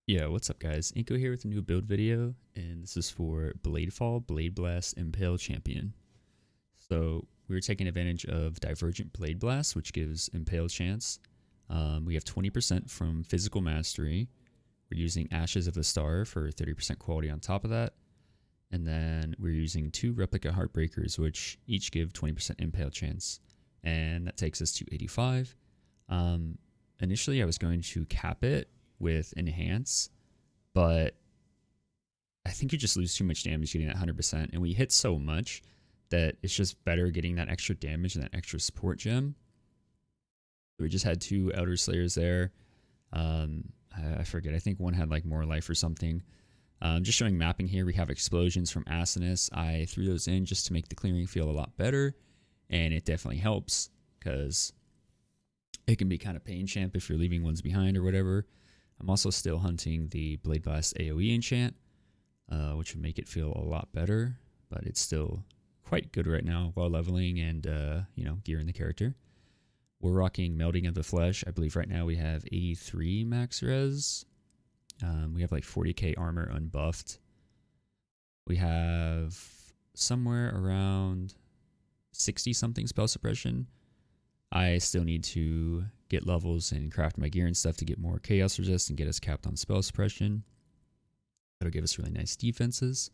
Yeah, what's up guys? Inco here with a new build video, and this is for Bladefall, Blade Blast, Impale Champion. So we're taking advantage of Divergent Blade Blast, which gives Impale chance. We have 20% from Physical Mastery. We're using Ashes of the Star for 30% quality on top of that. And then we're using 2 Replica Heartbreakers, which each give 20% Impale chance. And that takes us to 85. Initially I was going to cap it with Enhance, but I think you just lose too much damage getting that 100%, and we hit so much that it's just better getting that extra damage and that extra support gem. So we just had 2 Elder Slayers there. I forget, I think one had like more life or something. Just showing mapping here, we have Explosions from Asinus. I threw those in just to make the clearing feel a lot better, and it definitely helps because it can be kind of pain champ if you're leaving ones behind or whatever. I'm also still hunting the Blade Blast AoE enchant, which would make it feel a lot better, but it's still quite good right now while leveling and, gearing the character. We're rocking Melting of the Flesh. I believe right now we have 83 max res. We have like 40k armor unbuffed. We have somewhere around 60 something spell suppression. I still need to get levels and craft my gear and stuff to get more chaos resist and get us capped on spell suppression. That'll give us really nice defenses.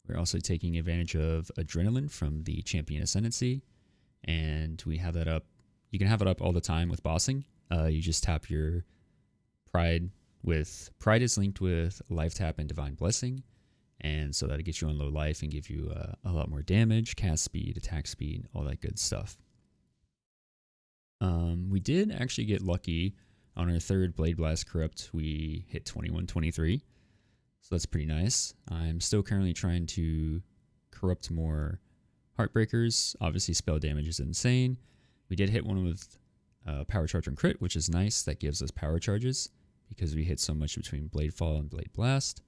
We're also taking advantage of Adrenaline from the Champion Ascendancy, and we have that up. You can have it up all the time with bossing. You just tap your Pride Pride is linked with Life Tap and Divine Blessing, and so that'll get you on low life and give you a lot more damage, cast speed, attack speed, all that good stuff. We did actually get lucky on our 3rd Blade Blast Corrupt. We hit 21-23, so that's pretty nice. I'm still currently trying to corrupt more Heartbreakers. Obviously, spell damage is insane. We did hit one with Power Charge and Crit, which is nice. That gives us power charges because we hit so much between Bladefall and Blade Blast.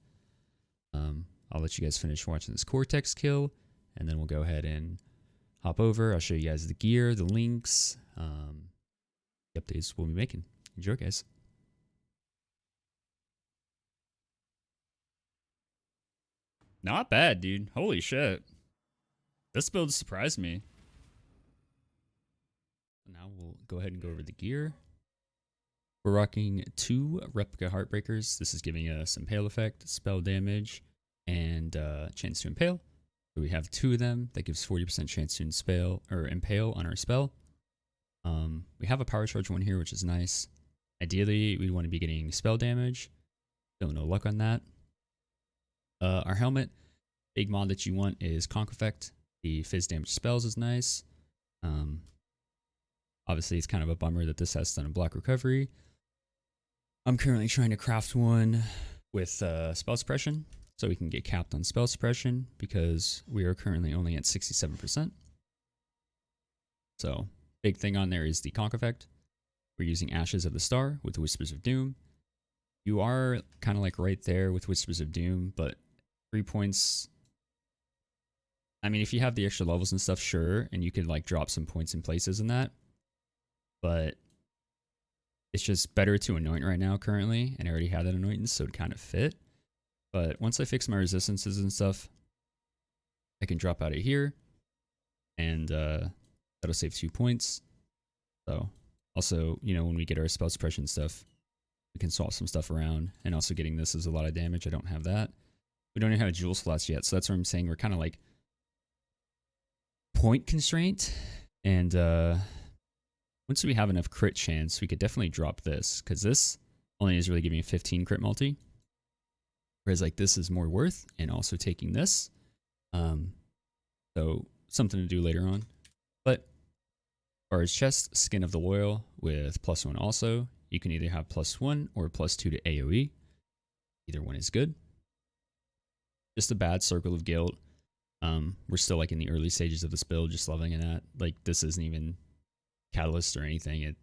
I'll let you guys finish watching this Cortex kill, and then we'll go ahead and hop over. I'll show you guys the gear, the links, the updates we'll be making. Enjoy, guys. Not bad, dude. Holy shit. This build surprised me. Now we'll go ahead and go over the gear. We're rocking 2 Replica Heartbreakers. This is giving us Impale effect, spell damage, and chance to Impale. So we have 2 of them. That gives 40% chance to Impale on our spell. We have a Power Charge one here, which is nice. Ideally, we want to be getting spell damage. Still no luck on that. Our helmet, big mod that you want is Conk Effect. The Fizz damage spells is nice. Obviously, it's kind of a bummer that this has stun and block recovery. I'm currently trying to craft one with spell suppression, so we can get capped on spell suppression because we are currently only at 67%. So, big thing on there is the Conk Effect. We're using Ashes of the Star with Whispers of Doom. You are kind of like right there with Whispers of Doom, but 3 points. I mean, if you have the extra levels and stuff, sure, and you could like drop some points in places in that. But it's just better to anoint right now currently, and I already had that anointance, so it kind of fit. But once I fix my resistances and stuff, I can drop out of here, and that'll save 2 points. So also, when we get our spell suppression stuff, we can swap some stuff around, and also getting this is a lot of damage. I don't have that. We don't even have jewel slots yet, so that's what I'm saying. We're kind of like point constraint, and once we have enough crit chance, we could definitely drop this, because this only is really giving a 15 crit multi, whereas like this is more worth, and also taking this. So something to do later on. But as far as chest, Skin of the Loyal with +1 also. You can either have +1 or +2 to AoE. Either one is good. Just a bad Circle of Guilt. We're still like in the early stages of this build, just leveling in that. Like this isn't even Catalyst or anything.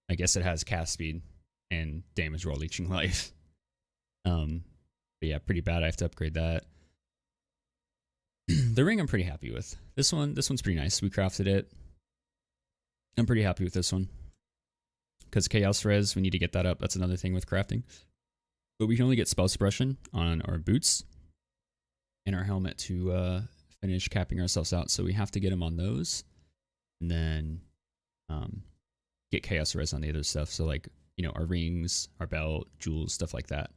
I guess it has cast speed and damage while leeching life. But yeah, pretty bad. I have to upgrade that. The ring I'm pretty happy with. This one's pretty nice. We crafted it. I'm pretty happy with this one. Because Chaos Res, we need to get that up. That's another thing with crafting. But we can only get spell suppression on our boots and our helmet to finish capping ourselves out. So we have to get them on those, and then get chaos res on the other stuff. So like, you know, our rings, our belt, jewels, stuff like that.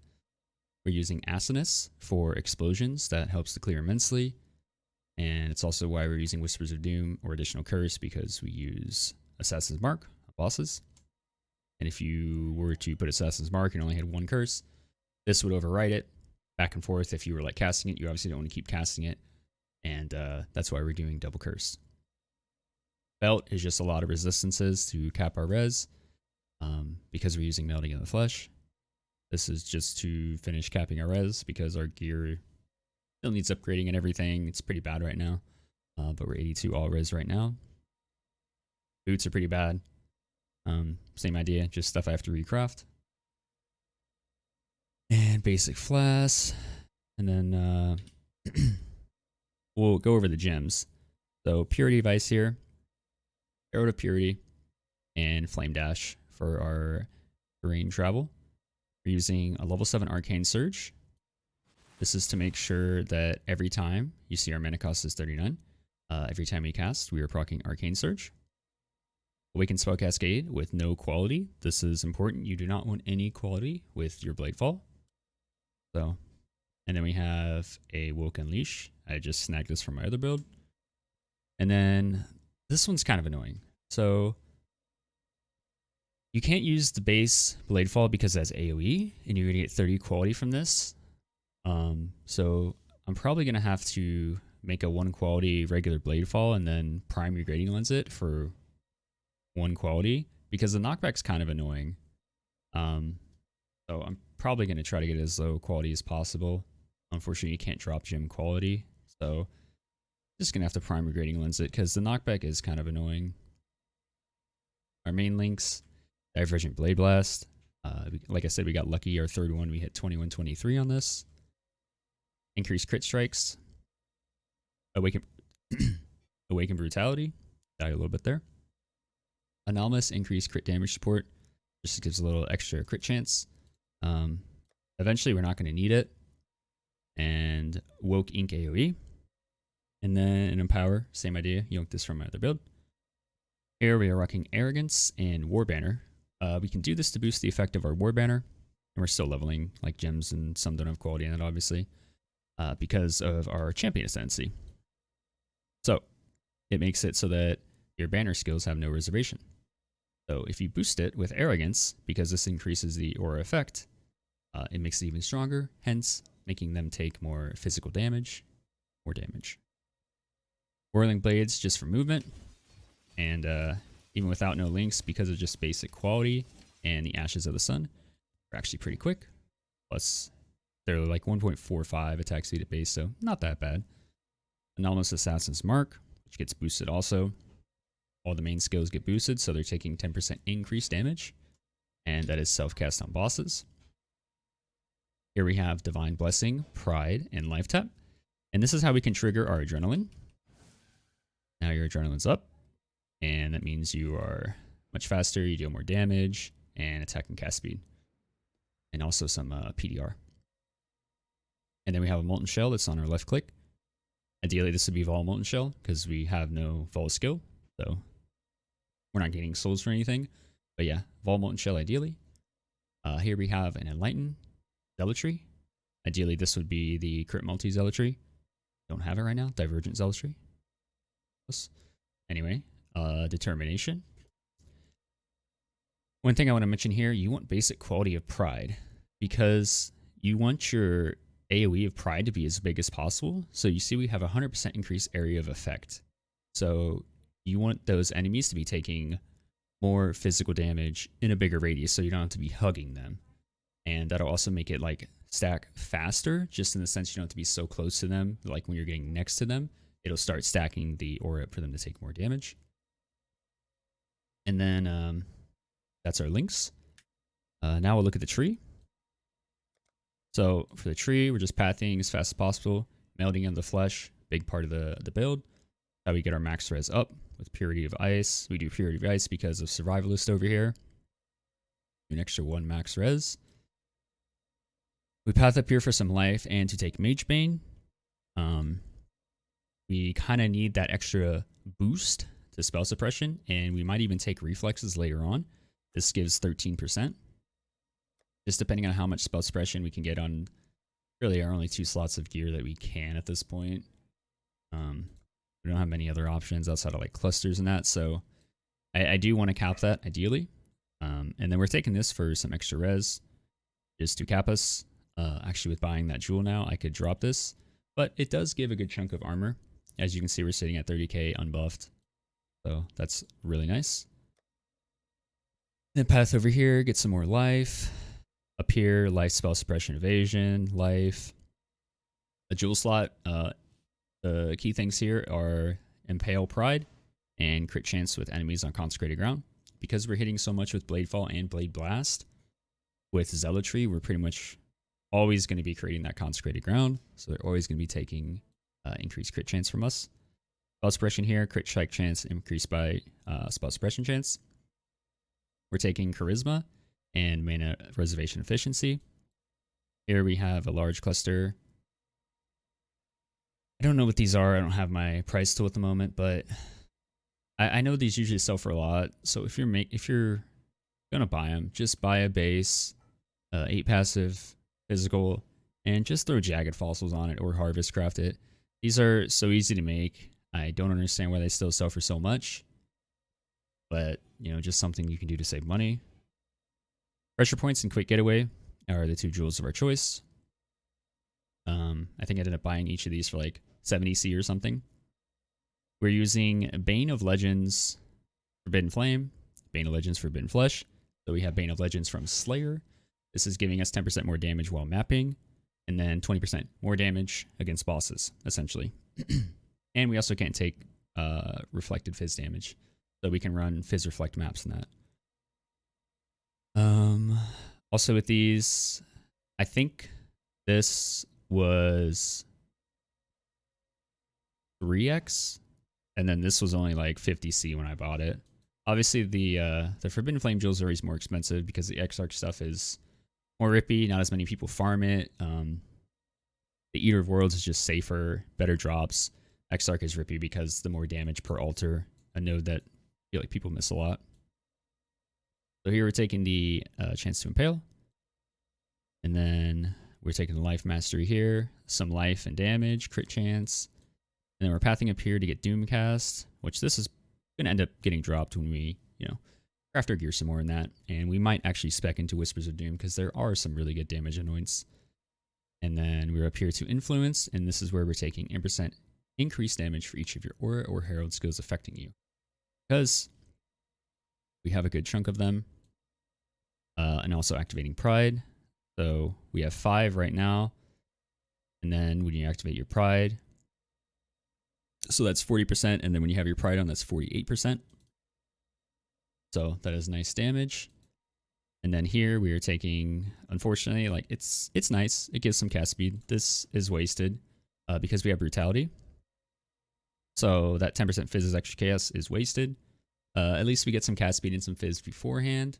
We're using Asinus for explosions. That helps to clear immensely. And it's also why we're using Whispers of Doom or additional curse, because we use Assassin's Mark on bosses. And if you were to put Assassin's Mark and only had one curse, this would overwrite it back and forth. If you were like casting it, you obviously don't want to keep casting it. And that's why we're doing double curse. Belt is just a lot of resistances to cap our res, because we're using Melting in the Flesh. This is just to finish capping our res because our gear still needs upgrading and everything. It's pretty bad right now, but we're 82 all res right now. Boots are pretty bad. Same idea, just stuff I have to recraft. And basic flask. And then we'll go over the gems. So Purity of Ice here, Arrow of Purity, and Flame Dash for our terrain travel. We're using a level 7 Arcane Surge. This is to make sure that every time you see our mana cost is 39, every time we cast, we are proccing Arcane Surge. Awaken Spell Cascade with no quality. This is important. You do not want any quality with your Bladefall. So, and then we have a Woke Unleash. I just snagged this from my other build. And then this one's kind of annoying. So you can't use the base Bladefall because that's AoE, and you're going to get 30 quality from this. So I'm probably going to have to make a 1 quality regular Bladefall and then primary grading lens it for 1 quality, because the knockback's kind of annoying. So I'm probably going to try to get it as low quality as possible. Unfortunately, you can't drop gem quality, so just going to have to primary grading lens it because the knockback is kind of annoying. Our main links: Divergent Blade Blast. Like I said, we got lucky. Our third one, we hit 21-23 on this. Increased crit strikes. Awaken Brutality. Died a little bit there. Anomalous increased crit damage support. Just gives a little extra crit chance. Eventually, we're not going to need it. And Woke Ink AoE. And then an Empower. Same idea. Yoinked this from my other build. Here we are rocking Arrogance and War Banner. We can do this to boost the effect of our War Banner. And we're still leveling like gems, and some don't have quality in it, obviously, because of our Champion Ascendancy. So it makes it so that your banner skills have no reservation. So if you boost it with Arrogance, because this increases the aura effect, it makes it even stronger, hence making them take more physical damage, more damage. Whirling Blades just for movement, and even without no links, because of just basic quality and the Ashes of the Sun, are actually pretty quick. Plus, they're like 1.45 attack speed at base, so not that bad. Anomalous Assassin's Mark, which gets boosted also. All the main skills get boosted, so they're taking 10% increased damage, and that is self-cast on bosses. Here we have Divine Blessing, Pride, and Life Tap, and this is how we can trigger our Adrenaline. Now your Adrenaline's up, and that means you are much faster, you deal more damage, and attack and cast speed, and also some PDR. And then we have a Molten Shell that's on our left click. Ideally, this would be Vol Molten Shell, because we have no Vol skill, so we're not gaining souls for anything. But yeah, Vol Molten Shell ideally. Here we have an Enlighten Zealotry. Ideally, this would be the Crit Multi Zealotry. Don't have it right now. Divergent Zealotry. Anyway, Determination. One thing I want to mention here, you want basic quality of Pride, because you want your AoE of Pride to be as big as possible. So you see we have 100% increased area of effect. So you want those enemies to be taking more physical damage in a bigger radius, so you don't have to be hugging them. And that'll also make it like stack faster, just in the sense you don't have to be so close to them. Like when you're getting next to them, it'll start stacking the aura for them to take more damage. And then that's our links. Now we'll look at the tree. So for the tree, we're just pathing as fast as possible, melting in the flesh, big part of the build. How we get our max res up with Purity of Ice. We do Purity of Ice because of Survivalist over here. An extra 1 max res. We path up here for some life and to take Mage Bane. We kind of need that extra boost to spell suppression, and we might even take reflexes later on. This gives 13%. Just depending on how much spell suppression we can get on really our only 2 slots of gear that we can at this point. We don't have many other options outside of like clusters and that, so I do want to cap that ideally. And then we're taking this for some extra res, just to cap us. Actually, with buying that jewel now, I could drop this, but it does give a good chunk of armor. As you can see, we're sitting at 30k unbuffed, so that's really nice. Then path over here, get some more life. Up here, life, spell suppression, evasion, life. A jewel slot. The key things here are Impale Pride and crit chance with enemies on consecrated ground. Because we're hitting so much with Bladefall and Blade Blast, with Zealotry, we're pretty much always going to be creating that consecrated ground. So they're always going to be taking increased crit chance from us. Spell suppression here, crit strike chance increased by spell suppression chance. We're taking charisma and mana reservation efficiency. Here we have a large cluster. I don't know what these are. I don't have my price tool at the moment, but I know these usually sell for a lot. So if you're gonna buy them, just buy a base, 8 passive, physical, and just throw Jagged Fossils on it or Harvest Craft it. These are so easy to make. I don't understand why they still sell for so much, but you know, just something you can do to save money. Pressure Points and Quick Getaway are the 2 jewels of our choice. I think I ended up buying each of these for like 70 C or something. We're using Bane of Legends, Forbidden Flame, Bane of Legends, Forbidden Flesh. So we have Bane of Legends from Slayer. This is giving us 10% more damage while mapping, and then 20% more damage against bosses, essentially. And we also can't take reflected Fizz damage, so we can run Fizz Reflect maps in that. Also with these, I think this was 3x, and then this was only like 50C when I bought it. Obviously, the Forbidden Flame jewels are always more expensive because the Exarch stuff is more rippy. Not as many people farm it. The Eater of Worlds is just safer, better drops. Exarch is rippy because the more damage per altar, a node that I feel like people miss a lot. So here we're taking the chance to Impale. And then we're taking the Life Mastery here. Some life and damage, crit chance. And then we're pathing up here to get Doomcast, which this is going to end up getting dropped when we, you know, craft our gear some more in that. And we might actually spec into Whispers of Doom because there are some really good damage anoints. And then we're up here to Influence, and this is where we're taking 8% increased damage for each of your Aura or Herald skills affecting you. Because we have a good chunk of them. And also activating Pride. So we have 5 right now. And then when you activate your Pride, so that's 40%, and then when you have your Pride on, that's 48%. So that is nice damage. And then here we are taking, unfortunately, like it's nice. It gives some cast speed. This is wasted because we have Brutality. So that 10% Fizz extra chaos is wasted. At least we get some cast speed and some Fizz beforehand.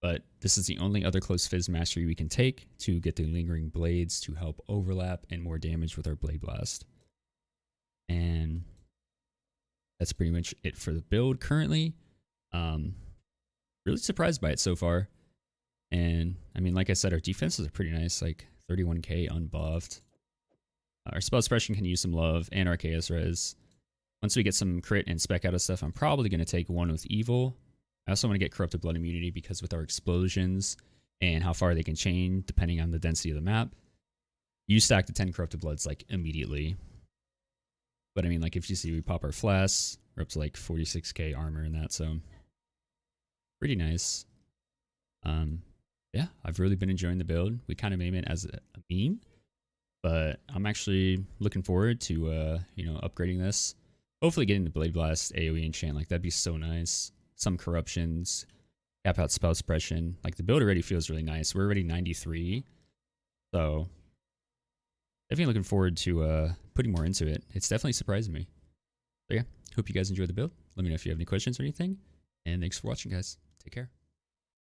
But this is the only other close Fizz mastery we can take to get the Lingering Blades to help overlap and more damage with our Blade Blast. And that's pretty much it for the build currently. Really surprised by it so far. And I mean, like I said, our defenses are pretty nice, like 31k unbuffed. Our spell suppression can use some love, and our chaos res. Once we get some crit and spec out of stuff, I'm probably going to take one with evil. I also want to get corrupted blood immunity because with our explosions and how far they can chain depending on the density of the map, you stack the 10 corrupted bloods like immediately. But I mean, like if you see we pop our flasks, we're up to like 46k armor and that, so pretty nice. Yeah, I've really been enjoying the build. We kind of made it as a meme, but I'm actually looking forward to you know, upgrading this. Hopefully getting the Blade Blast AoE enchant, like that'd be so nice. Some corruptions, cap out spell suppression. Like the build already feels really nice. We're already 93, so definitely looking forward to putting more into it. It's definitely surprised me. So yeah, hope you guys enjoyed the build. Let me know if you have any questions or anything, and thanks for watching, guys. Take care.